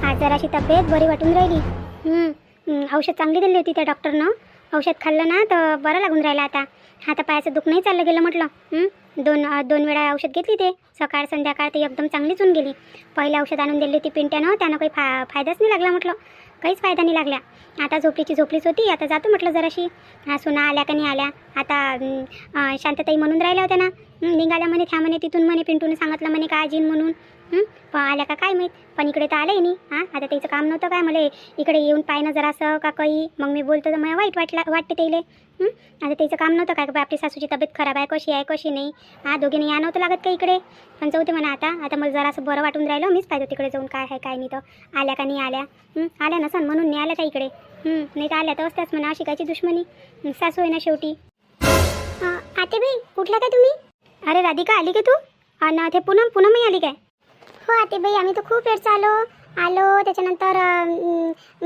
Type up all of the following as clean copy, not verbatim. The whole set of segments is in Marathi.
आज जराशी तब्येत बरी वाटून राहिली. औषध चांगली दिली होती त्या डॉक्टरनं. औषध खाल्लं ना तर बरं लागून राहिलं आता. हातापायाचं दुख नाही चाललं गेलं म्हटलं. दोन वेळा औषध घेतली ते सकाळ संध्याकाळ, ते एकदम चांगलीच होऊन गेली. पहिलं औषध आणून दिली होती पिंट्यानं, त्यानं काही फायदाच नाही लागला म्हटलं. काहीच फायदा नाही लागला. आता झोपलीच होती. आता जातो म्हटलं जराशी. सुना आल्या का नाही आल्या. आता शांतताई म्हणून राहिल्या होत्या ना, निघाल्या म्हणे, त्या म्हणे तिथून म्हणे पिंटूने सांगितलं म्हणे का आजीन म्हणून. पण आल्या का काय माहीत, पण इकडे तर आलंय नाही. आता त्याचं काम नव्हतं काय मला इकडे येऊन पाहिणं जरासं का काही. मग मी बोलतो तर मला वाईट वाटते त्याला. आता त्याचं काम नव्हतं काय का आपली सासूची तब्येत खराब आहे, कशी नाही. दोघींनी या नव्हतं लागत का इकडे. पण जाऊ दे म्हणा. आता मला जरासं बरं वाटून राहिलं. मीच पाहिजे तिकडे जाऊन काय आहे काय नाही. तर आल्या का नाही आल्या. आल्या नसन म्हणून नाही आल्या त्या इकडे. नाही तर आल्या तर असत्याच म्हणा. शिकायची दुश्मनी. सासू आहे ना शेवटी. आतेबाई कुठल्या काय तुम्ही? अरे राधिका आली का तू? आणि ते पूनमही आली काय? हो आतेबाई, आम्ही तर खूप वेळचं आलो. त्याच्यानंतर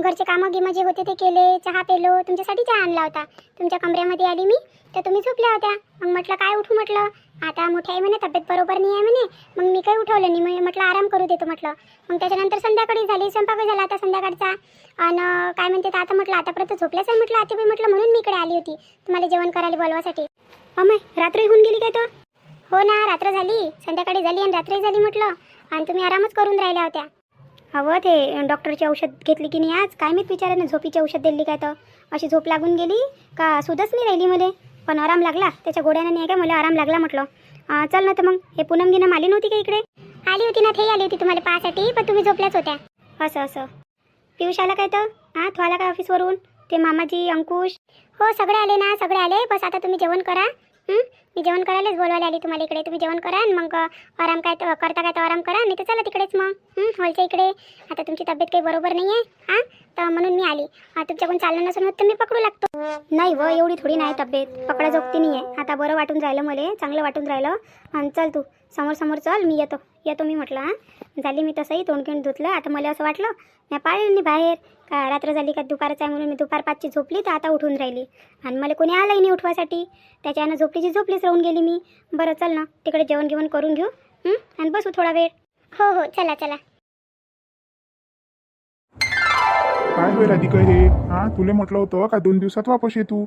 घरचे कामं गिमं जे होते ते केले, चहा पेलो. तुमच्यासाठी चहा आणला होता. तुमच्या कमऱ्यामध्ये आली मी तर तुम्ही झोपल्या होत्या. मग म्हटलं काय उठू म्हटलं. आता मोठ्या आहे म्हणे, तब्येत बरोबर नाही आहे म्हणे. मग मी काही उठवलं नाही, म्हटलं आराम करू देतो म्हटलं. मग त्याच्यानंतर संध्याकाळी झाली, स्वयंपाक झाला आता संध्याकाळचा. आणि काय म्हणते आता म्हटलं आतापर्यंत झोपल्याच आहे म्हटलं आतेबाई म्हटलं, म्हणून मी इकडे आली होती तुम्हाला जेवण करायला बोलवासाठी. अमय रात्री होऊन गेली काय तर? हो ना, रात्र झाली, संध्याकाळी झाली आणि रात्री झाली म्हटलं. आणि तुम्ही आरामच करून राहिल्या होत्या. हवं ते डॉक्टरची औषध घेतली की नाही आज काय माहीत, विचाराने झोपीची औषध दिली काय तर अशी झोप लागून गेली का सुधच नाही राहिली मला. पण आराम लागला त्याच्या गोड्यानं नाही काय, मला आराम लागला म्हटलं. चल ना तर मग. हे पूनम आली नव्हती का इकडे? आली होती ना, ते आली होती तुम्हाला पाहासाठी, पण तुम्ही झोपल्याच होत्या. असं पियुष आला काय तर? तो आला काय ऑफिसवरून? ते मामाजी अंकुश? हो सगळे आले ना, सगळे आले. बस आता तुम्ही जेवण करा. मी जेवण करायलाच बोलवायला आली तुम्हाला इकडे. तुम्ही जेवण करा आणि मग आराम काय तर करता काय तर आराम करा, नाही तर चला तिकडेच मग हॉलच्या इकडे. आता तुमची तब्येत काही बरोबर नाही आहे तर म्हणून मी आली. तुमच्याकडून चाललं नसून होत तर मी पकडू लागतो. नाही व एवढी थोडी नाही तब्येत, पकडा जोगती नाही आहे. आता बरं वाटून राहिलं मला, चांगलं वाटून राहिलं. आणि चल तू समोर चल, मी येतो मी म्हटलं. झाली मी तसंही तोंडकिंड धुतलं. आता मला असं वाटलं मी पाहिलं नाही बाहेर का रात्र झाली का दुपारचं आहे म्हणून मी दुपार 5ची झोपली तर आता उठून राहिली. आणि मला कोणी आलंही नाही उठवासाठी. त्याच्यानं झोपलीच राहून गेली मी. बरं चल ना तिकडे जेवण करून घेऊ आणि बसू थोडा वेळ. हो चला. काय होय राधिका हे? तुला म्हटलं होतं का 2 दिवसात वापस ये तू.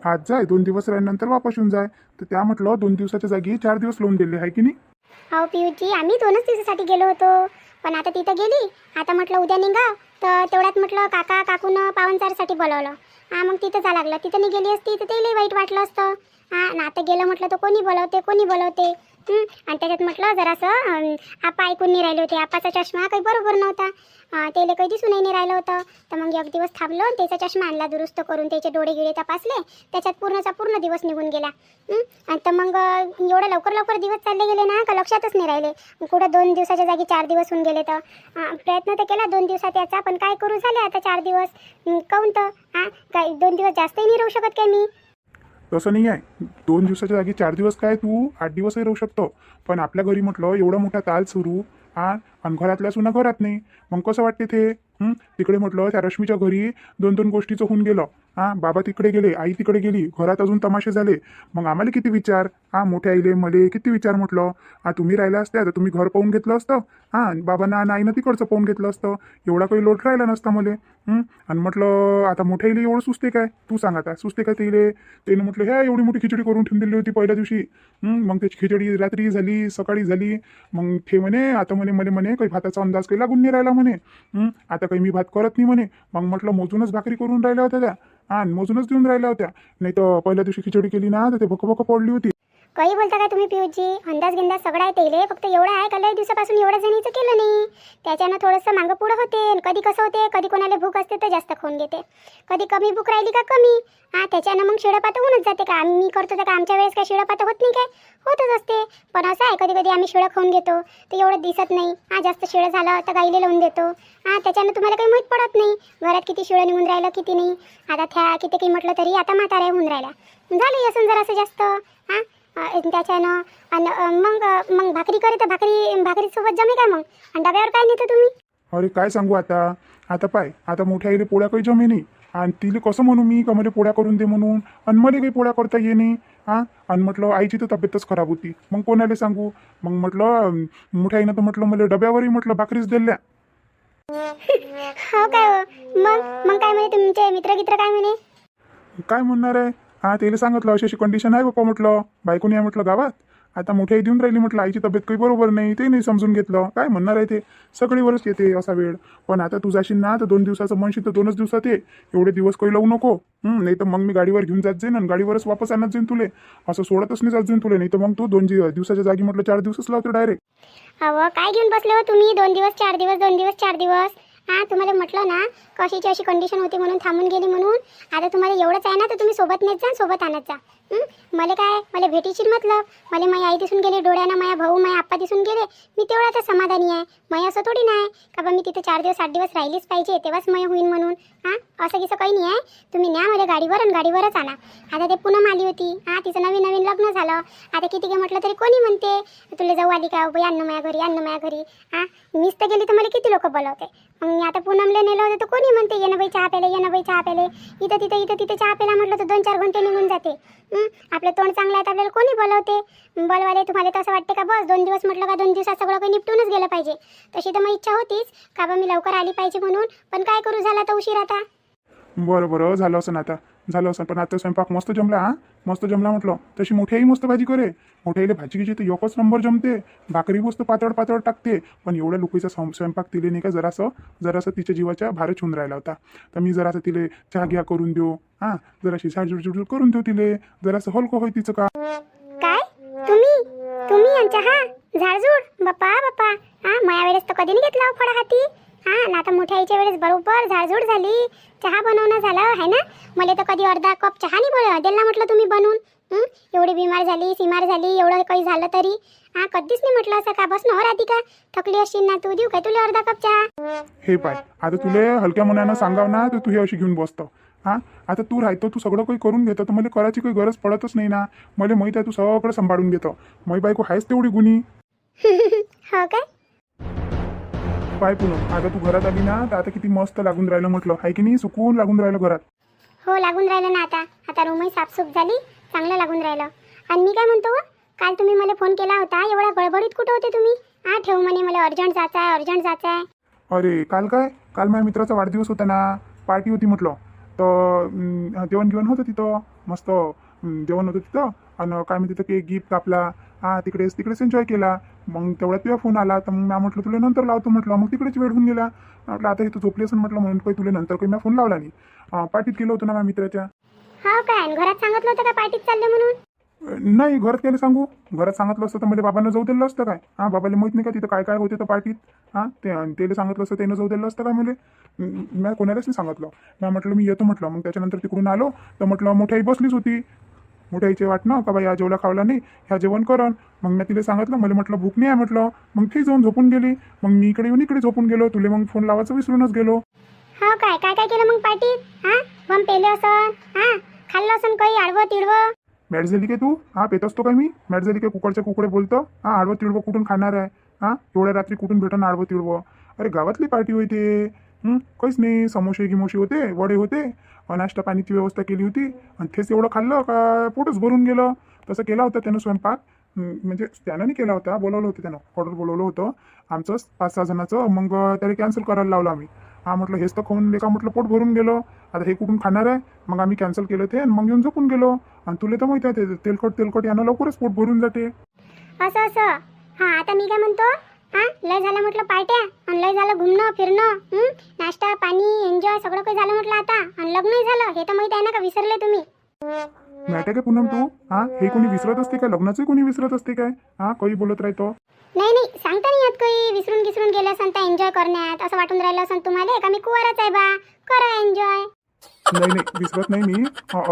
आज जाय, 2 दिवस राहिल्यानंतर वापस येऊन जाय. तर त्या म्हटलं 2 दिवसाच्या जागी 4 दिवस लावून दिले आहे की नाही? हो पियूजी, आम्ही 2च दिवसासाठी गेलो होतो. पण आता तिथं गेली. आता म्हटलं उद्या निघा. तर तेवढ्यात म्हटलं काकूनं पाहुणचारसाठी बोलावलं. मग तिथं जा लागलं. तिथं नाही गेली असती तर तेही वाईट वाटलं असतं. आणि आता गेलं म्हटलं तर कोणी बोलवते. आणि त्याच्यात म्हटलं जरासं आपा ऐकून नाही राहिले होते. आपाचा चष्मा काही बरोबर नव्हता. त्याला काही दिसूनही नाही राहिलं होतं. तर मग एक दिवस थांबलो आणि त्याचा चष्मा आणला दुरुस्त करून. त्याचे डोळे गिळे तपासले. त्याच्यात पूर्ण दिवस निघून गेला. आणि तर मग एवढं लवकर दिवस चालले गेले ना का लक्षातच नाही राहिले. कुठं 2 दिवसाच्या जागी 4 दिवस होऊन गेले. तर प्रयत्न तर केला 2 दिवसात याचा, पण काय करू झाले आता 4 दिवस. काहून तर काय 2 दिवस जास्तही नाही राहू शकत काय मी? तसं नाही आहे. 2 दिवसाच्या जागी 4 दिवस काय, तू 8 दिवसही राहू शकतो. पण आपल्या घरी म्हटलं एवढा मोठा ताल सुरू आणि घरातल्या सुना घरात नाही. मग कसं वाटते ते? तिकडे म्हटलं त्या रश्मीच्या घरी 2 गोष्टीचं होऊन गेलं. बाबा तिकडे गेले, आई तिकडे गेली, घरात अजून तमाशे झाले. मग आम्हाला किती विचार, मोठ्या आईले मले किती विचार म्हटलं. तुम्ही राहिला असत्या तर तुम्ही घर पाहून घेतलं असतं. बाबांना आणि आईनं तिकडचं पाहून घेतलं असतं. एवढा काही लोट राहिला नसता मले. आणि म्हटलं आता मोठ्या आईले एवढं सुचते काय? तू सांग आता सुचते काय तेले? त्यानं म्हटलं ह्या एवढी मोठी खिचडी करून ठेवून दिली होती पहिल्या दिवशी. मग त्याची खिचडी रात्री झाली, सकाळी झाली. मग ते म्हणे आता म्हणे काही भाताचा अंदाज काही लागून नाही राहिला म्हणे. आता काही मी भात करत नाही म्हणे. मग म्हटलं मोजूनच भाकरी करून राहिल्या होत्या त्या. मोजूनच देऊन राहिल्या होत्या. नाही तर पहिल्या दिवशी खिचडी केली ना तर ते भक पडली होती. काही बोलता का तुम्ही पियूजी? अंदाज गिंदाज सगळं आहे तेले. फक्त एवढं आहे का लय दिवसापासून एवढं जणीचं केलं नाही. त्याच्यानं थोडंसं मागं पुढं होते. कधी कसं होते, कधी कोणाला भूक असते तर जास्त खाऊन घेते, कधी कमी भूक राहिली का कमी. त्याच्यानं मग शिळपातं होऊनच जाते. का आम्ही करतो तर का आमच्या वेळेस काय शिळपातं होत नाही काय? होतच असते. पण असं आहे कधी आम्ही शिळं खाऊन घेतो तर एवढं दिसत नाही. जास्त शिळं झालं तर गाईले लावून देतो. त्याच्यानं तुम्हाला काही माहीत पडत नाही घरात किती शिळं निघून राहिलं किती नाही. आता त्या किती काही म्हटलं तरी आता म्हाताऱ्या होऊन राहिल्या. झालं असं जरासं जास्त. त्याच्यानं आणि मग भाकरी करे तर भाकरीसोबत जमे काय मग? आणि डब्यावर काय नेतो तुम्ही? अरे काय सांगू आता पाय, आता मोठ्या आईले पोळ्या काही जमे नाही. आणि तिला कसं म्हणू मी का मला पोळ्या करून दे म्हणून, आणि मला काही पोळ्या करता ये नाही. आणि म्हटलं आईची तर तब्येतच खराब होती. मग कोणाला सांगू? मग म्हटलं मोठ्या आईनं तर म्हटलं मला डब्यावरही म्हटलं भाकरीच दिल्या. हो काय हो? मग काय म्हणे तुमचे मित्र काय म्हणे? काय म्हणणार आहे? हा त्याला सांगितलं अशी अशी कंडिशन आहे बाप्पा, म्हटलं बायकोनी आहे म्हटलं गावात, आता मोठी आई देऊन राहिली म्हटलं, आईची तब्येत काही बरोबर नाही, ते नाही समजून घेतलं. काय म्हणणार आहे ते? सगळीवरच येते असा वेळ. पण आता तू जाशील ना तर 2 दिवसाचं म्हणशील तर 2च दिवसात ये, एवढे दिवस काही लावू नको. नाही तर मग मी गाडीवर घेऊन जात जाईन आणि गाडीवरच वापस आणत जाईन तुले, असं सोडतच नाही जात जाईन तुले. नाही तर मग तू 2 दिवसाच्या जागी म्हटलं 4 दिवसच लावतो डायरेक्ट. अहो काय घेऊन बसले हो तुम्ही? 2 दिवस 4 दिवस, 2 दिवस 4 दिवस. हा तुम्हाला म्हटलं ना कशीची अशी कंडिशन होती म्हणून थांबून गेली म्हणून. आता तुम्हाला एवढंच आहे ना तर तुम्ही सोबत नेत जा, सोबत आणत जा. मला काय, मला भेटीशील मतलब, मला माझी आई दिसून गेली डोळ्यानं, माझ्या भाऊ माझ्या आप्पा दिसून गेले, मी तेवढा समाधानी आहे. माझ्या असं थोडी नाही का बा मी तिथे 4 दिवस 8 दिवस राहिलीच पाहिजे तेव्हाच मय होईन म्हणून. असं किसं काही नाही आहे. तुम्ही न्या मला गाडीवर आणि गाडीवरच आणा. आता ते पूनम आली होती, तिचं नवीन लग्न झालं. आता किती काय म्हटलं तरी कोणी म्हणते तुला जाऊ आली का बाई, अन्न माझ्या घरी, अन्न माझ्या घरी. मीच तर गेली तर मला किती लोक बोलावते. मग मी आता पूनमला नेलं होतं तर कोणी म्हणते ये ना बाई चहा प्याले, ये ना बाई चहा प्याले. इथं तिथे चहा प्यायला म्हटलं तर 2-4 घंटे निघून जाते. आपलं तोंड चांगलं आहे तर आपल्याला कोणी बोलवते. बोलवाले तुम्हाला तर असं वाटते का बस 2 दिवस म्हटलं का 2 दिवसात सगळं काही निपटूनच गेलं पाहिजे. तशी तर मग इच्छा होतीच का बा मी लवकर आली पाहिजे म्हणून. पण काय करू, झाला तर उशीर आता. बरं झालं असं आता, झालं असं. पण आता स्वयंपाक मस्त जमला. मस्त जमला म्हटलं. तशी मोठी आई मस्त भाजी करे. मोठ्या आईला भाजी घ्यायची तर एकच नंबर जमते. भाकरी मस्त पातळ टाकते. पण एवढ्या लोकांचा स्वयंपाक तिले नाही का जरासं तिच्या जीवाच्या भारच होऊन राहिला होता. तर मी जरासं तिले चहा घ्या करून देऊ, जराशी झाडझुड करून देऊ तिले, जरासं हलकं होय तिचं का. काय तुम्ही यांच्या झाडझूड बाप्पा माया वेळेस तर कधी नाही घेतला फळा हाती. ना आता मोठ्या आईच्या वेळेस बरोबर झाडझूड झाली, चहा बनवणं झालं आहे ना. मला तर कधी अर्धा कप चहा नाही दिला म्हटलं तुम्ही बनवून. एवढी बीमार झाली, सिमार झाली, एवढं काही झालं तरी कधीच नाही म्हटलं असं का बस न राधिका थकली असशील ना तू, देऊ काय तुला अर्धा कप चहा. हे पाय, आता तुले हलक्या मनानं सांगाव ना तर तू हे अशी घेऊन बसतो. आता तू राहतो, तू सगळं काही करून घेतो तर मला करायची काही गरज पडतच नाही ना. मला माहित आहे तू सगळं सांभाळून घेतो. माझी बायको आहेच तेवढी गुणी. हो काय? पाय पुनम, आता तू घरात आली ना तर आता किती मस्त लागून राहिलं म्हटलं, आहे की नाही? सुकून लागून राहिलं घरात. हो लागून राहिलं ना. आता रूमही साफसूफ झाली, चांगलं लागून राहिलं. आणि मी काय म्हणतो, काल तुम्ही मला फोन केला होता, एवढा गडबडीत कुठं होते तुम्ही? ठेव म्हणे मला अर्जंट जायचं आहे. अरे काल माझ्या मित्राचा वाढदिवस होता ना, पार्टी होती म्हटलं. तर जेवण होतं तिथं, मस्त जेवण होतं तिथं. आणि काय म्हणते तिथं केक गिफ्ट कापला. तिकडेच एन्जॉय केला. मग तेवढ्यात तुझा फोन आला तर मग मी म्हटलं तुला नंतर लावतो म्हटलं. मग तिकडेच वेळ होऊन गेला. म्हटलं आता इथं झोपली असं म्हटलं, म्हणून काही तुला नंतर काही मी फोन लावला नाही. पार्टीत गेलो होतो ना माझ्या मित्राच्या. हो काय? घरात सांगितलं होतं का पार्टीत चालले म्हणून? नाही, घरात केलं सांगू. घरात सांगितलं असतं तर मला बाबांना जाऊ दिलं असतं काय? बाबाला माहित नाही का तिथं काय होते तर पार्टीत? त्याला सांगितलं असतं, त्यानं जाऊ दिलं असतं का मला? मी कोणालाच नाही सांगितलं. मी म्हटलं मी येतो म्हटलं. मग त्याच्यानंतर तिकडून आलो तर म्हटलं मोठी आई बसलीच होती. मोठ्या आईचे वाटणं का बाई या जेवला खावला नाही, ह्या जेवण करण. मग मी तिला सांगितलं, मला म्हटलं भूक नाही आहे म्हटलं. मग ती जाऊन झोपून गेली. मग मी इकडे येऊन इकडे झोपून गेलो. तुला मग फोन लावायचं विसरूनच गेलो. हो काय केलं मग पार्टीत? बम पेले असं, खाल्लं असं काही आडवं तिडवं? मॅट झाली काय तू? पेत असतो काय मी? मॅट झाली काय? कुकडच्या कुकडे बोलतो. आडवं तिडवं कुठून खाणार आहे? एवढ्या रात्री कुठून भेटन आडवं तिडवं? अरे गावातली पार्टी होते. काहीच नाही, समोसे गिमोसे होते, वडे होते, नाश्ता पाणीची व्यवस्था केली होती. आणि तेच एवढं खाल्लं का पोटच भरून गेलं. तसं केला होता त्यानं स्वयंपाक. म्हणजे त्यानं नाही केला होता, बोलावलं होतं त्यानं, ऑर्डर बोलवलं होतं आमचं 5-6 जणांचं. मग त्याला कॅन्सल करायला लावलं आम्ही. म्हटलं हेच तर खाऊन लेका म्हटलं पोट भरून गेलो, आता हे कुठून खाणार आहे? मग आम्ही कॅन्सल केलं ते आणि मग येऊन झोपून गेलो. आणि तुला तर माहिती आहे तेलकट यानं लवकरच पोट भरून जाते. असं आता मी काय म्हणतो, लय झालं म्हटलं पार्ट्या, आणि लय झालं घुमणं फिरणं, नाश्ता पाणी एन्जॉय सगळं काही झालं म्हटलं आता. आणि लग्नही झालं, हे तर माहिती आहे ना का? विसरले तुम्ही? माहिती काय पूनम तू? हे कोणी विसरत असते काय? लग्नाचंही कोणी विसरत असते काय? काही बोलत राहतो. नाही सांगता नाही येत काही. विसरून गेले असन तर एन्जॉय करण्यात असं वाटून राहिलं असन तुम्हाला का मी कुवाराच आहे बा, करा एन्जॉय. नाही विसरत नाही मी.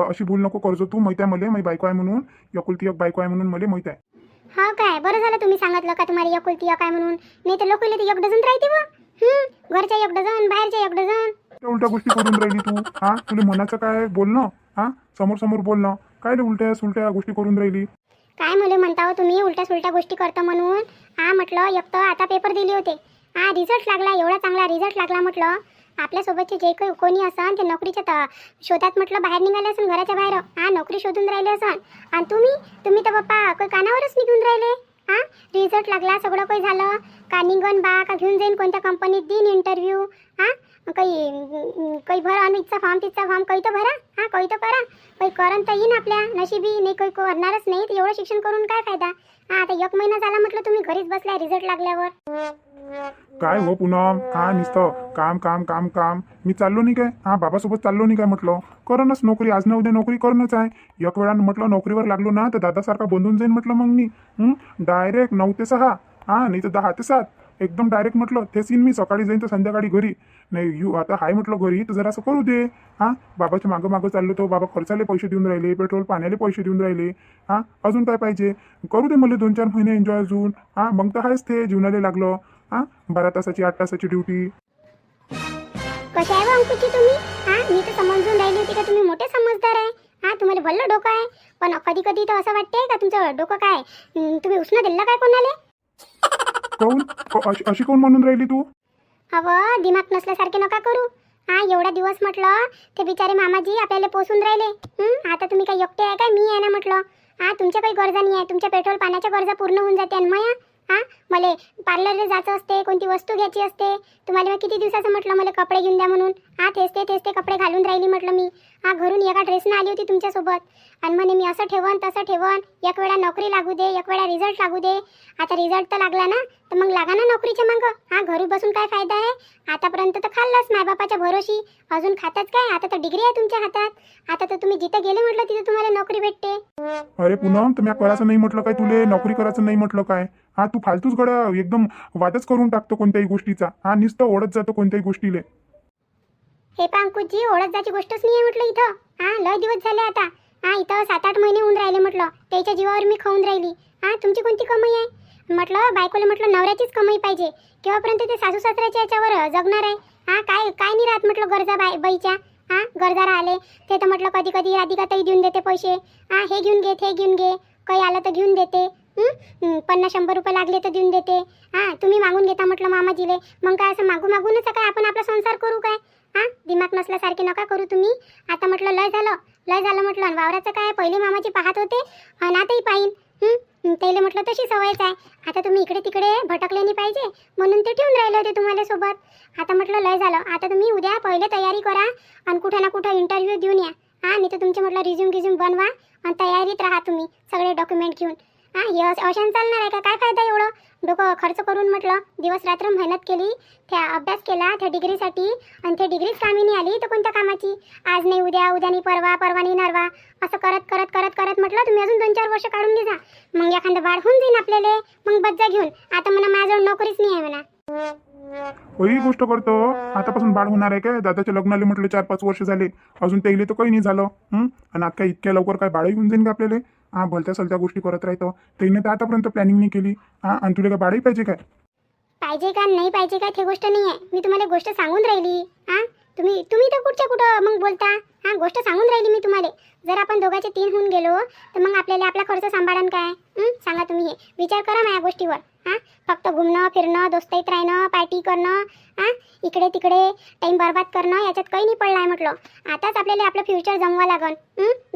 अशी बोल नको करजो तू. माहिती आहे मला, माझी बायको आहे म्हणून, एकुलती एक बायको आहे म्हणून मला माहिती आहे. हो काय? बरं झालं तुम्ही सांगितलं का तुम्हाला एकुलती एक आहे म्हणून. नाही तर लोकांना तर 1 डझन राहते व. घरच्या 1 डझन, बाहेरच्या 1 डझन. उलट्या गोष्टी करून राहिली तू. तुला मनाचं काय बोलणं? समोर बोलणं काय? उलट्या सुलट्या गोष्टी करून राहिली. काय मुले म्हणता हो तुम्ही उलट्या सुलट्या गोष्टी करता म्हणून? म्हटलं एक तर आता पेपर दिले होते. रिझल्ट लागला, एवढा चांगला रिझल्ट लागला. म्हटलं आपल्यासोबतचे जे काही कोणी असन ते नोकरीच्या शोधात म्हटलं बाहेर निघाले असन, घराच्या बाहेर नोकरी शोधून राहिले असन. आणि तुम्ही तर बाप्पा कानावरच निघून राहिले. हां रिझल्ट लागला सगळं काही झालं का निघन बा का घेऊन जाईन कोणत्या कंपनीत देईन इंटरव्ह्यू हां काही भरा आणि इथचा फॉर्म काही तर भरा हां काही तर करा काही करन तर येईन आपल्या नशिबी नाही काही करणारच नाही तर एवढं शिक्षण करून काय फायदा हां आता 1 महिना झाला म्हटलं तुम्ही घरीच बसलाय रिझल्ट लागल्यावर काय हो पूनम हा नुसतं काम काम काम काम मी चाललो नाही काय हा बाबासोबत चाललो नाही काय म्हटलं करणच नोकरी आज ना उद्या नोकरी करणंच आहे एक वेळा म्हटलं नोकरीवर लागलो ना तर दादासारखा बंधून जाईन म्हटलं मग मी डायरेक्ट 9 ते 6 हा नाही तर 10 ते 7 एकदम डायरेक्ट म्हटलं तेच येईन मी सकाळी जाईन तर संध्याकाळी घरी नाही यू आता हाय म्हटलं घरी तर जरा असं करू दे हा बाबाच्या मागं मागं चाललो तो बाबा खर्चाले पैसे देऊन राहिले पेट्रोल पाण्याले पैसे देऊन राहिले हा अजून काय पाहिजे करू दे मला 2-4 महिने एन्जॉय अजून हा मग तर आहेच ते जीवनाला लागलं हा 12 तासाची 8 तासाची ड्युटी कशा आहे बा अंकुची तुम्ही हां मी तर समजून राहिली होती का तुम्ही मोठे समजदार आहे हां तुम्हाला भल्लं डोकं आहे पण कधी कधी तर असं वाटते का तुमचं डोकं काय तुम्ही उष्ण दिलं काय कोणाले काऊन अशी काऊन म्हणून राहिली तू हवं दिमाग नसल्यासारखे नका करू हां एवढा दिवस म्हटलं ते बिचारे मामाजी आपल्याला पोसून राहिले आता तुम्ही काय एकटे आहे काय मी आहे ना म्हटलं हां तुमच्या काही गरजा नाही आहे तुमच्या पेट्रोल पाण्याच्या गरजा पूर्ण होऊन जाते आणि मया हां मला पार्लरला जायचं असते कोणती वस्तू घ्यायची असते तुम्हाला मी किती दिवसाचं म्हटलं मला कपडे घेऊन द्या म्हणून हां तेच ते कपडे घालून राहिली म्हटलं मी हां घरून एका ड्रेसनं आली होती तुमच्यासोबत आणि म्हणे मी असं ठेवन तसं ठेवन एक वेळा नोकरी लागू दे एक वेळा रिझल्ट लागू दे आता रिझल्ट तर लागला ना तर मग लागा ना नोकरीच्या मागं हां घरी बसून काय फायदा आहे आतापर्यंत तर खाल्लंच मायबापाच्या भरोशी अजून खातात काय आता तर डिग्री आहे तुमच्या हातात आता तर तुम्ही जिथं गेले म्हटलं तिथं तुम्हाला नोकरी भेटते अरे पूनम तुम्ही करायचं नाही म्हटलं काय तुले नोकरी करायचं नाही म्हटलं काय हा तू फालतूच गड्या एकदम वादच करून टाकतो कोणत्याही गोष्टीचा हा नुसतं ओढत जातो कोणत्याही गोष्टीले हे अंकुशजी ओळख जायची गोष्टच नाही आहे म्हटलं इथं हां लय दिवस झाले आता हां इथं 7-8 महिने होऊन राहिले म्हटलं त्याच्या जीवावर मी खाऊन राहिली हां तुमची कोणती कमाई आहे म्हटलं बायकोला म्हटलं नवऱ्याचीच कमाई पाहिजे केव्हापर्यंत ते सासू सासऱ्याच्या याच्यावर जगणार आहे हां काय काय नाही राहत म्हटलं गरजा बाईच्या हां गरजा राहिले ते तर म्हटलं कधी कधी राधिकाताई देऊन देते पैसे हां हे घेऊन घे ते घेऊन घे काही आलं तर घेऊन देते 50-100 रुपये लागले तर देऊन देते हां तुम्ही मागून घेता म्हटलं मामाजीले मग काय असं मागूनच काय आपण आपला संसार करू काय हां दिमाग नसल्यासारखे नका करू तुम्ही आता म्हटलं लय झालं म्हटलं आणि वावराचं काय पहिले मामाची पाहत होते आणि आताही पाहीन त्याला म्हटलं तशी सवयच आहे आता तुम्ही इकडे तिकडे भटकले नाही पाहिजे म्हणून ते ठेवून राहिले होते तुम्हाला सोबत आता म्हटलं लय झालं आता तुम्ही उद्या पहिले तयारी करा आणि कुठे ना कुठं इंटरव्ह्यू देऊन या हां नाही तर तुमचे म्हटलं रिझ्यूम बनवा आणि तयारीत राहा तुम्ही सगळे डॉक्युमेंट घेऊन हां हे अशाने चालणार आहे का काय फायदा एवढं डोकं खर्च करून म्हटलं दिवस रात्र मेहनत केली त्या अभ्यास केला त्या डिग्रीसाठी आणि त्या डिग्रीच कामी नाही आली तर कोणत्या कामाची आज नाही उद्या नाही परवा नाही नरवा असं करत म्हटलं तुम्ही अजून 2-4 वर्ष काढून घ्या मग एखादं बाळ होऊन जाईन आपल्याला मग बज्जा घेऊन आता म्हणा माझ्याजवळ नोकरीच नाही आहे म्हणा ही गोष्ट करतो आतापासून बाळ होणार आहे काय दादाच्या लग्नाला म्हटलं 4-5 वर्ष झाले अजून ते तर काही नाही झालं आणि आता काय इतक्या लवकर काय बाळही होऊन जाईन का आपल्याला हां भलत्या सलत्या गोष्टी करत राहतो त्याने तर आतापर्यंत प्लॅनिंग नाही केली हां आणि तुला काय बाळही पाहिजे काय पाहिजे का नाही पाहिजे काय ते गोष्ट नाही आहे मी तुम्हाला गोष्ट सांगून राहिली हां तुम्ही तर कुठं मग बोलता हां गोष्ट सांगून राहिली मी तुम्हाला जर आपण दोघांचे 3 होऊन गेलो तर मग आपल्याला आपला खर्च सांभाळून काय सांगा तुम्ही हे विचार करा माझ्या गोष्टीवर हां फक्त घुमणं फिरणं दोस्ताईत राहणं पार्टी करणं हां इकडे तिकडे टाईम बरबाद करणं याच्यात काही नाही पडलं आहे म्हटलं आताच आपल्याला आपलं फ्युचर जमवा लागन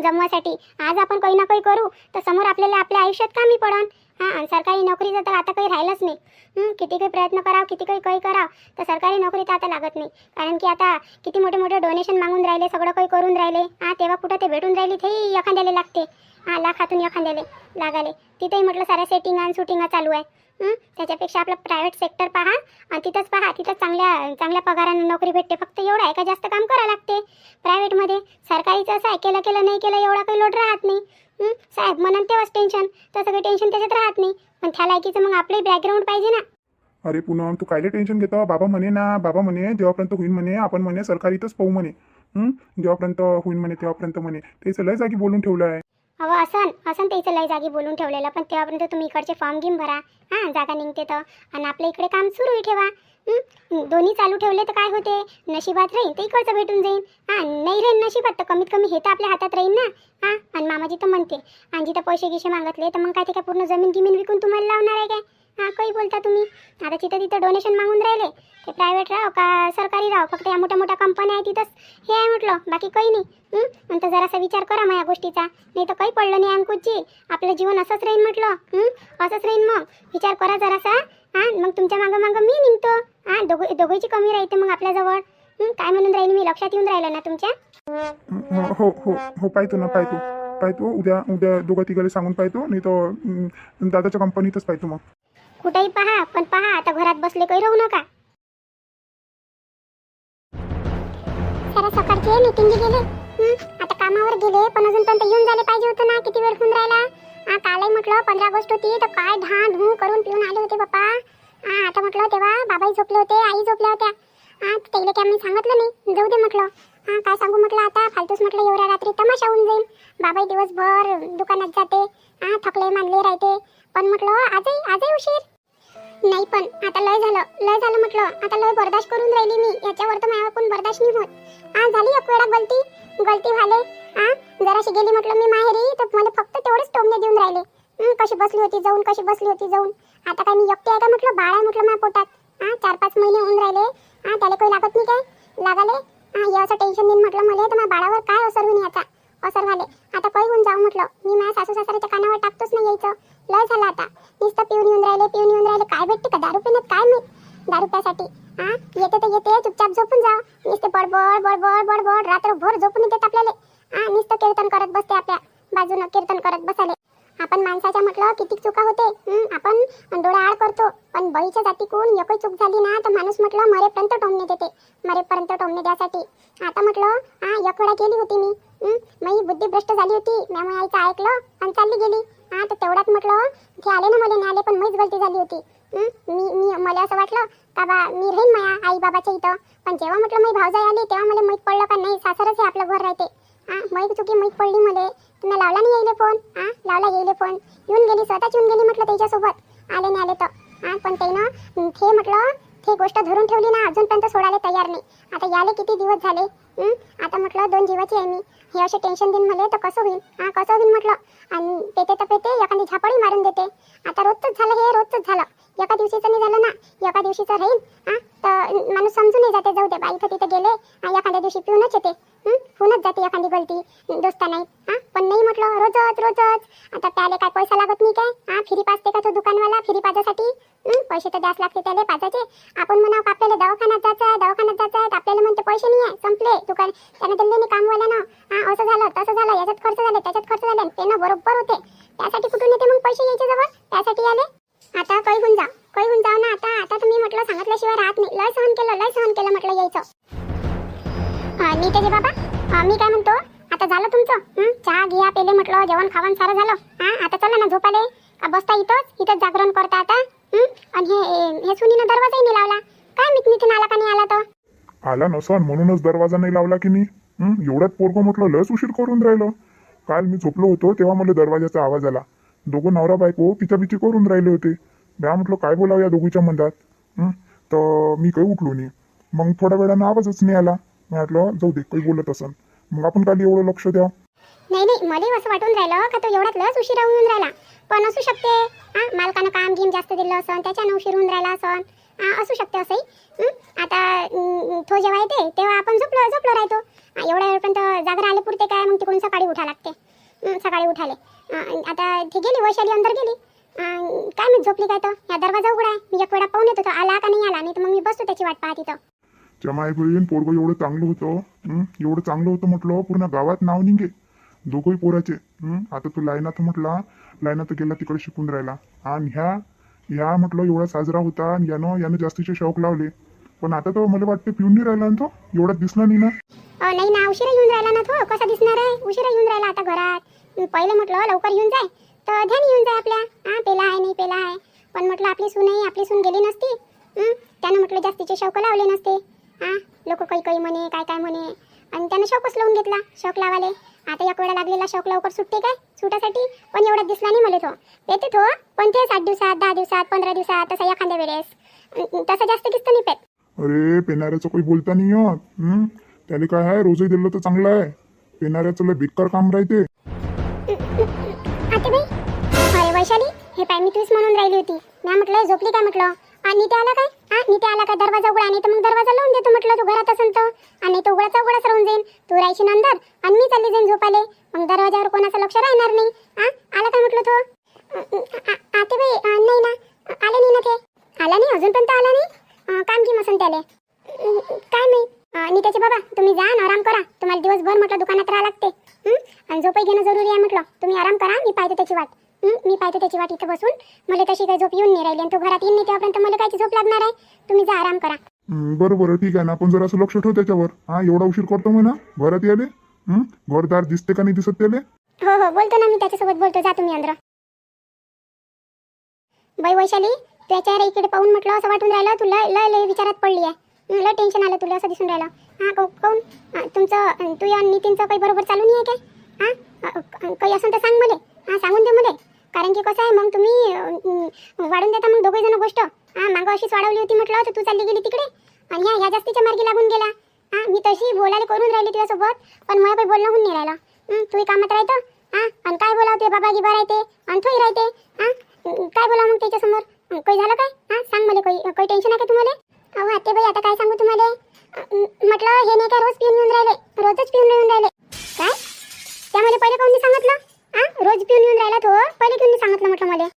जमवासाठी आज आपण काही ना काही करू तर समोर आपल्याला आपल्या आयुष्यात कामी पडन हां आणि सरकारी नोकरीचं तर आता काही राहिलंच नाही किती काही प्रयत्न करावं किती काही करावं तर सरकारी नोकरी तर आता लागत नाही कारण की आता किती मोठे डोनेशन मागून राहिले सगळं काही करून राहिले हां तेव्हा कुठं ते भेटून राहिली ते एखाद्याला लागते हां लाखातून एखाद्याला लागाले तिथेही म्हटलं साऱ्या सेटिंग आणि शूटिंग चालू आहे त्याच्यापेक्षा आपलं प्रायव्हेट सेक्टर पहा आणि तिथंच चांगल्या पगाराने नोकरी भेटते फक्त एवढं आहे का जास्त काम करावं लागते प्रायव्हेटमध्ये सरकारीचं असं आहे केलं नाही केलं एवढा काही लोड राहत नाही साहेब म्हणून तेव्हाच टेन्शन तसं काही टेन्शन त्याच्यात राहत नाही पण त्या लायकीचं मग आपले बॅकग्राऊंड पाहिजे ना अरे पूनम तू कायले टेन्शन घेतो बाबा म्हणे जेव्हापर्यंत होईल म्हणे आपण म्हणे सरकारीतच पाहू म्हणे जेव्हापर्यंत होईल म्हणे तेव्हापर्यंत म्हणे त्याचं लय जागी बोलून ठेवलं आहे हवं असं त्याचं लय जागी बोलून ठेवलेलं पण तेव्हापर्यंत तुम्ही इकडचे फॉर्म घेऊन भरा हां जागा निघते तर आणि आपल्या इकडे काम सुरूही ठेवा दोन्ही चालू ठेवले तर काय होते नशिबात राहील ते इकडचं भेटून जाईल हां नाही राहील नशिबात तर कमीत कमी हे तर आपल्या हातात राहील ना हां आणि मामाजी तर म्हणते आणि जिथं पैसे गिशे मागतले तर मग काय ते काय पूर्ण जमीन विकून तुम्हाला लावणार आहे काय हां काही बोलता तुम्ही. आता तिथं तिथं डोनेशन मागून राहिले. ते प्रायव्हेट राहो का सरकारी राहो, फक्त या मोठ्या मोठ्या कंपन्या आहे तिथंच हे आहे म्हटलं, बाकी काही नाही. नंतर जरासा विचार करा मग या गोष्टीचा, नाही तर काही पडलं नाही अंकुशजी. आपलं जीवन असंच राहील म्हटलं. असंच राहील. मग विचार करा जरासा. हां मग तुमच्या मागं मागं मी निघतो. हां दोघीची कमी राहते मग आपल्याजवळ. काय म्हणून राहील मी, लक्षात येऊन राहिलं ना तुमच्या. हो हो हो पाहतो ना, पाहतो उद्या उद्या दोघा तिघाला सांगून पाहतो, नाही तर दादाच्या कंपनीतच पाहतो मग. कुठेही पहा, पण पहा आता घरात बसले काही राहू नका. सारा सकाळचे मीटिंग गेले. आता कामावर गेले, पण अजूनपर्यंत येऊन झाले पाहिजे होतं ना. किती वेळ होऊन राहिला. कालही म्हटलं 15 ऑगस्ट होती तर काय ढां ढूं करून पिऊन आले होते बाप्पा. आता म्हटलं तेव्हा बाबाही झोपले होते, आई झोपल्या होत्या. त्याला काय मी सांगितलं नाही, जाऊ दे म्हटलं. काय सांगू म्हटलं आता, फालतूच म्हटलं एवढ्या रात्री तमाशा होऊन जाईल. बाबाही दिवसभर दुकानात जाते, थकले मानले राहते. पण म्हटलं आजही उशीर नाही. पण आता लय झालं म्हटलं. आता लय बर्दाश्त करून राहिली मी, याच्यावर तर माझ्याकडून बर्दाश्त नाही होत. झाली एक वेळा गलती झाले. जराशी गेली म्हटलं मी माहेरी, तर मला फक्त तेवढेच टोमणे देऊन राहिले. कशी बसली होती जाऊन. आता काय मी एकटी आहे का म्हटलं, बाळ आहे म्हटलं माझ्या पोटात. 4-5 महिने होऊन राहिले. त्याला काही लागत नाही काय लागाले. हे असं टेन्शन देईन म्हटलं मला, तर माझ्या बाळावर काय असर होईन याचा. असर झाले आता काही होऊन जाऊ म्हटलं. मी माझ्या सासू सासऱ्याच्या कानावर टाकतोच नाही यायचं. लय झालं आता. नुसतं पिऊन येऊन राहिले. काय भेटते का दारू पिण्यात, काय मी दारू प्यासाठी. येते तर येते, चुपचाप झोपून जा. नुसते बडबड रात्रभर झोपून येते आपल्याला. नुसतं कीर्तन करत बसते, आपल्या बाजूनं कीर्तन करत बसाले. आपण माणसाच्या म्हटलं किती चुका होते. आपण डोळा आड करतो, पण बाईच्या जातीकडून एकही चूक झाली ना तर माणूस म्हटलं मरेपर्यंत टोमणे देते. मरेपर्यंत टोमणे द्यासाठी. आता म्हटलं एक वेळा गेली होती मी. माझी बुद्धी भ्रष्ट झाली होती. मी आईचं ऐकलं आणि चालली गेली. तर तेवढ्यात म्हटलं ते आले ना मला न्याले, पण मीच गलती झाली होती. मी मला असं वाटलं का बा मी राहीन माझ्या आई बाबाच्या इथं. पण जेव्हा म्हटलं माझी भावजाई आली तेव्हा मला माहीत पडलं का नाही, सासरच हे आपलं घर राहते. माहीत चुकी माहीत पडली मला. तुम्ही लावला नाही यायले फोन. लावला फोन. येऊन गेली, स्वतःच येऊन गेली म्हटलं त्याच्यासोबत. आले नाही आले तर. पण त्यानं ते म्हटलं ते गोष्ट धरून ठेवली ना, अजूनपर्यंत सोडायला तयार नाही. आता याले किती दिवस झाले. आता म्हटलं 2 जीवाची आहे मी. हे असे टेन्शन देईन मला तर कसं होईल. कसं होईल म्हटलं. आणि पेते तर पेते एखादी झापडी मारून देते. आता रोजच झालं. एका दिवशीचं नाही झालं ना, एका दिवशीचं राहील. तर माणूस समजून नाही जाते, जाऊ दे बाई इथं तिथे गेले. एखाद्या दिवशी पिऊनच येते. होऊनच जाते एखादी गलती, दोस्ता नाही. पण नाही म्हटलं रोजच. आता त्याला काय पैसा लागत नाही काय. फिरी पाजते का तो दुकानवाला, फिरी पाजासाठी. पैसे तर द्यास लागते त्याला पाजाचे. आपण म्हणावं का आपल्याला दवाखान्यात जायचं, आपल्याला म्हणते पैसे नाही आहे, संपले दुकान. त्यानं दिले नाही कामवाल्यानं. असं झालं तसं झालं, याच्यात खर्च झाले त्याच्यात खर्च झाले. त्यानं बरोबर होते. त्यासाठी कुठून येते मग पैसे यायचे जवळ, त्यासाठी आले. आता काही होऊन जाऊ ना. आता तुम्ही म्हटलं सांगितल्याशिवाय राहत नाही. लय सहन केलं म्हटलं यायचं. मी त्याचे बाबा मी काय म्हणतो, आता झालं तुमचं. चहा घ्या पेले म्हटलं, जेवण खावण सारं झालं. आता चला ना झोपाले का बसता इथंच जागरण करता आता. आणि हे सुनीनं दरवाजाही नाही लावला. काय नितीन आला का नाही आला तर. आला नसन म्हणूनच दरवाजा नाही लावला की नाही. एवढ्यात पोरगं म्हटलं लस उशीर करून राहिलं. काल मी झोपलो होतो तेव्हा मला दरवाजाचा आवाज आला. दोघं नवरा बायको पिचापिची करून राहिले होते. म्या म्हटलं काय बोलावं या दोघीच्या मधात. तर मी काही उठलो नाही. मग थोड्या वेळानं आवाजच नाही आला. म्हटलं जाऊ दे काही बोलत असन, मग आपण काल एवढं लक्ष द्या. नाही मला असं वाटून राहिलं का तो एवढ्यात लस उशिरा होऊन राहिला. पण असू शकते मालकानं काम घेऊन जास्त दिलं असन, त्याच्यानं उशीर होऊन राहिला असन. असू शकते असंही. आता तो जेव्हा येते तेव्हा आपण झोपलो राहतो. एवढ्या वेळपर्यंत जागर आले पुरते काय, मग तिकडून सकाळी उठा लागते. सकाळी उठाले. आता ती गेली वैशाली अंदर गेली. काय मी झोपली काय तर या दरवाजा उघडा आहे. मी एक वेळा पाहून येतो तो आला का नाही आला, नाही तर मग मी बसतो त्याची वाट पाहत इथं. जमाई बहीण पोरगं एवढं चांगलं होतं म्हटलं पूर्ण गावात नाव निघे दोघंही पोराचे. आता तू लायनात गेला तिकडे शिकून राहिला. आणि ह्या म्हटलं एवढा साजरा होता आणि यानं जास्तीचे शौक लावले. पण आता तो मला वाटते पिऊन नाही राहिला ना, तो एवढा दिसला नाही ना. नाही ना, उशिरा येऊन राहिला ना तो. कसा दिसणार आहे, उशिरा येऊन राहिला आता घरात. पहिले म्हटलं लवकर येऊन जाय तर ध्यान येऊन जाय आपल्या. पेला आहे. पण म्हटलं आपली सून गेली नसती. त्यानं म्हटलं जास्तीचे शौक लावले नसते. लोक काही म्हणे काय म्हणे, आणि त्यानं शौकच लावून घेतला. शौक लावाले. आता एक वेळा लागलेला शौक लवकर सुटते काय सुटासाठी. पण एवढा दिसला नाही मला तो. येते तो पण ते 7 दिवसात 10 दिवसात 15 दिवसात तसा एखाद्या वेळेस तसा जास्त दिसत नाही पेत. अरे पेनाऱ्याचं काही बोलता नाही येत. त्याला काय आहे, रोजही दिलं तर चांगलं आहे. पेनाऱ्याचं लय बेकार काम राहते. आते बाई, अरे वैशाली हे पाय मी तूच म्हणून राहिली होती. मी म्हटलं झोपली काय म्हटलं. आणि ते आला काय? नीते आला काय? दरवाजा उघडा. नाही तर मग दरवाजा लावून देतो म्हटलं तू घरात असेल तर. आणि तो उघडाचा उघडाच राहून जाईन. तू राहायची अंदर आणि मी चालली जाईन झोपाले. मग दरवाजावर कोणाचं लक्ष राहणार नाही. आला काय म्हटलं तो? आते बाई नाही ना, आले नाही ना ते. आला नाही अजूनपर्यंत आला नाही. काम की मसन त्याले काय माहित. नीतेचे बाबा तुम्ही जा आणि आराम करा. तुम्हाला दिवसभर म्हटलं दुकानात राहा लागते. आणि झोपही घेणं जरुरी आहे म्हटलं. तुम्ही आराम करा. मी पाहतो त्याची वाट. मी पाहतो त्याची वाट इथं बसून. मला तशी काही झोप येऊन नाही राहिली आणि तो घरात येईन नाही तेव्हापर्यंत मला कायची झोप लागणार आहे. तुम्ही जा आराम करा. बरं ठीक आहे ना. आपण जरा असं लक्ष ठेव त्याच्यावर. एवढा उशीर करतो म्हणा घरात याले. घरदार दिसते का नाही दिसत त्याले. हो बोलतो ना मी त्याच्यासोबत बोलतो. जा तुम्ही अंदर. बाई वैशाली त्याच्या इकडे पाहून म्हटलं असं वाटून राहिलं तुला लय विचारात पडली आहे. लय टेन्शन आलं तुला असं दिसून राहिलं. काऊन तुमचं तू या नितीनचं काही बरोबर चालू नाही आहे काय? काही असं तर सांग मला. सांगून दे मला. कारण की कसं आहे मग तुम्ही वाढून देता मग दोघे जण गोष्ट. मागं अशीच वाढवली होती म्हटलं तर तू चालली गेली तिकडे आणि ह्या जास्तीच्या मार्गी लागून गेला. मी तशी बोलायला करून राहिली तुझ्यासोबत पण मला काही बोलणं होऊन नाही राहिलं. तूही कामात राहतं. आणि काय बोलावते बाबा गिबा राहते आणि तोही राहते. काय बोला मग त्याच्यासमोर. काही झालं काय? सांग मला. काही टेन्शन आहे का तुम्हाला? अहो आते बाई आता काय सांगू तुम्हाला. म्हटलं हे नाही काय रोज पिऊन येऊन राहिले. रोजच पिऊन येऊन राहिले काय? त्यामध्ये पहिले काऊन नाही सांगितलं? रोज पिऊन येऊन राहिला तो. पहिले काऊन नाही सांगितलं म्हटलं मला.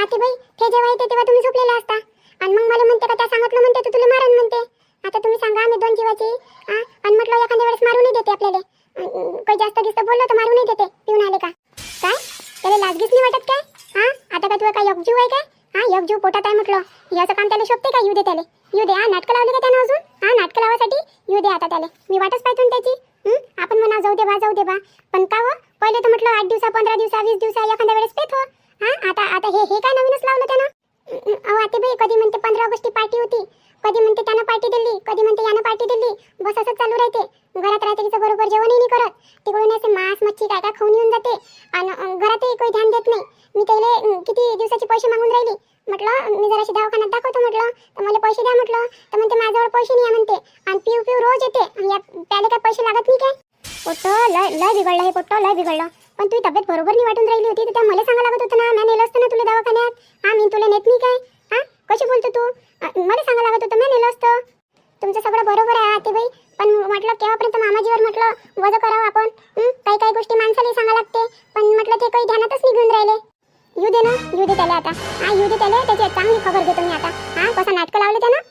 आते बाई ते जेव्हा येते तेव्हा तुम्ही झोपलेला असता आणि मग मला म्हणते का त्या सांगितलं म्हणते तर तुला मारण म्हणते. आता तुम्ही सांगा मी दोन जीवाची. आणि म्हटलं एखाद्या वेळेस मारू नाही देते आपल्याला. काही जास्त गिस्त बोललो तर मारू नाही देते पिऊन आले का. काय त्याला लाजगीच नाही वाटत काय? आता काय तुला काय एकजीव आहे काय? एकजीव पोटात आहे म्हटलं. याचं काम त्याला शोभते का? येऊ दे त्याला. येऊ दे. नाटकं लावली का त्यानं अजून? नाटकं लावासाठी येऊ दे आता त्याला. मी वाटच पाहतो त्याची. आपण म्हणा जाऊ दे बा पण का हो पहिले तर म्हटलं 8 दिवसा 15 दिवसा 20 दिवसा एखाद्या वेळेस पेत हो. आता हे काय नवीनच लावलं त्यानं. अहो आते बाई कधी म्हणते 15 ऑगस्टची पार्टी होती, कधी म्हणते त्यानं पार्टी दिली, कधी म्हणते यानं पार्टी दिली. बस असंच चालू राहते. घरात राहते तिचं बरोबर जेवणही नाही करत. तिकडून असे मांस मच्छी काय खाऊन येऊन जाते आणि घरातही काही ध्यान देत नाही. मी त्याला किती दिवसाचे पैसे मागून राहिली. म्हटलं मी जराशी दवाखान्यात दाखवतो म्हटलं तर मला पैसे द्या म्हटलं तर म्हणते माझ्याजवळ पैसे नाही म्हणते. आणि पिऊ रोज येते. त्याला काय पैसे लागत नाही काय? पोट्ट लय बिघडलं हे. पोट्ट लय बिघडलं. पण तुझी तब्येत बरोबर नाही वाटून राहिली होती तर त्या मला सांगा लागत होतं ना. मी नेलं असतं ना तुला दवाखान्यात. मी तुला नेत नाही काय? कशी बोलतो तू? मला सांगा लागत होतं. मी नेलं असतं. तुमचं सगळं बरोबर आहे आते बाई पण म्हटलं केव्हापर्यंत मामाजीवर म्हटलं वजन करावं आपण. काही गोष्टी माणसाला सांगा लागते पण म्हटलं ते काही ध्यानातच नाही घेऊन राहिले. येऊ दे ना. येऊ दे त्याला आता. येऊ दे त्याला. त्याची चांगली खबर घेतो मी आता. कसं नाटकं लावलं त्यानं.